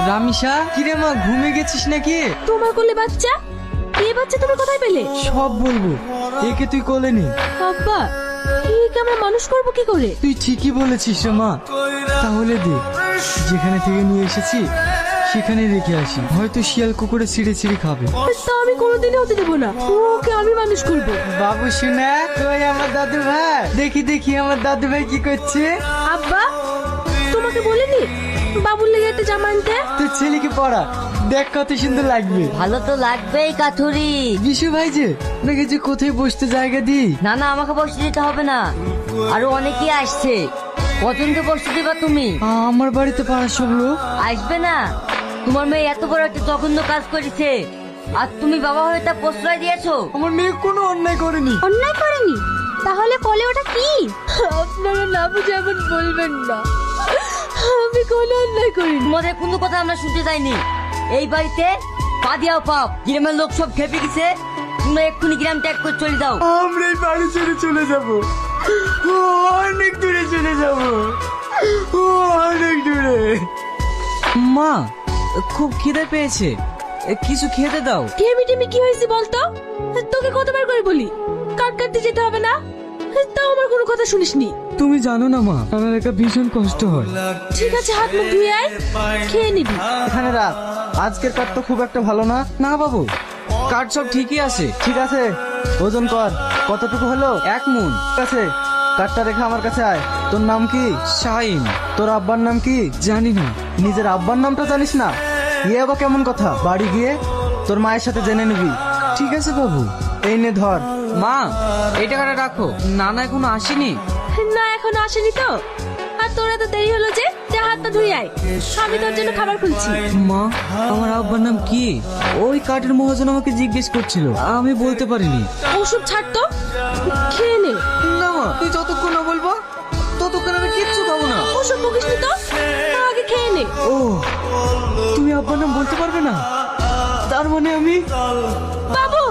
রামিসা, কিরে মা, ঘুমে গেছিস নাকি? তোমার কোলে বাচ্চা? এই বাচ্চা তুমি কোথায় পেলে? সব বলবো, একে তুই কোলে নে। আব্বা, একে আমরা মানুষ করব কি করে? তুই ঠিকই বলেছিস রে মা। তাহলে দে, যেখানে থেকে নিয়ে এসেছি সেখানে রেখে আসি, হয়তো শিয়াল কুকুরে ছিঁড়ে ছিঁড়ে খাবে। তা আমি কোনোদিনই হতে দেবো না, ওকে আমি মানুষ করব। বাবু শুনে তুই আমার দাদু ভাই, দেখি দেখি আমার দাদু ভাই কি করছে। আব্বা, তোমাকে বলিনি বাবুর লেগে একটা জামা আনতে? তোর ছেলেকে পড়া, দেখ কত সুন্দর লাগবে। ভালো তো লাগবেই কাঠুরি। বিশু ভাই যে নাকি যে কোথায় বসতে জায়গা দি? না না, আমাকে বসতে দিতে হবে না, আরো অনেকেই আসছে। কতজনকে বসতে দিবা তুমি? আমার বাড়িতে পাড়ার সব লোক আসবে না? তোমার মেয়ে এত বড় একটা জঘন্য কাজ করেছে, আর তুমি বাবা হয়ে তা প্রশ্রয় দিয়েছো? আমার মেয়ে কোনো অন্যায় করেনি। অন্যায় করেনি? তাহলে কোলে ওটা কি? আপনারা না বুঝে এমন বলবেন না, আমি কোনো অন্যায় করিনি। তোমাদের কোনো কথা আমরা শুনতে চাইনি। এই বাড়িতে পা দিয়াও পাপ, গ্রামের লোক সব খেপে গেছে। তোমরা এক্ষুনি গ্রাম ত্যাগ করে চলে যাও। আমরা এই বাড়ি ছেড়ে চলে যাব, অনেক দূরে চলে যাব, অনেক দূরে। মা, খুব খিদে পেয়েছে, কিছু খেতে দাও। টেমি টেমি কি হয়েছে বলতো? তোকে কতবার করে বলি কাট কাটতে যেতে হবে না, তাও আমার কোনো কথা শুনিসনি। তুমি জানো না মা, আমার একা ভীষণ কষ্ট হয়। ঠিক আছে, হাত মুখ ধুয়ে আয়, খেয়ে নিবি। এখানে রাত, আজকের কাঠ তো খুব একটা ভালো না। না বাবু, কাঠ সব ঠিকই আছে। ঠিক আছে, ওজন কর। কতটুকু হলো? 1 মণ। ঠিক আছে, কাঠটা রেখে আমার কাছে আয়। তোর নাম কি? শাহিন। তোর আব্বার নাম কি? জানি না। নিজের আব্বার নামটা জানিস না? এ আবার কেমন কথা? বাড়ি গিয়ে তোর মায়ের সাথে জেনে নিবি। ঠিক আছে বাবু, এই নে ধর। মা, এই টাকাটা রাখো। নানা এখনো আসেনি? না, এখনো আসেনি তো। আর তোরা তো দেরি হলো যে, যা হাতটা ধুয়ে আয়, আমি তোর জন্য খাবার খুলছি। মা, আমার আব্বার নাম কি? ওই কাঠের মহাজন আমাকে জিজ্ঞেস করছিল, আমি বলতে পারিনি। ওষুধ ছাড় তো, খেয়ে নে। না মা, তুই যতক্ষণ না বলবো ততক্ষণ আমি কিচ্ছু খাবো না। ওষুধ বকিসনি তো, আগে খেয়ে নে। ও, তুমি আব্বার নাম বলতে পারবে না? তার মানে আমি বাবু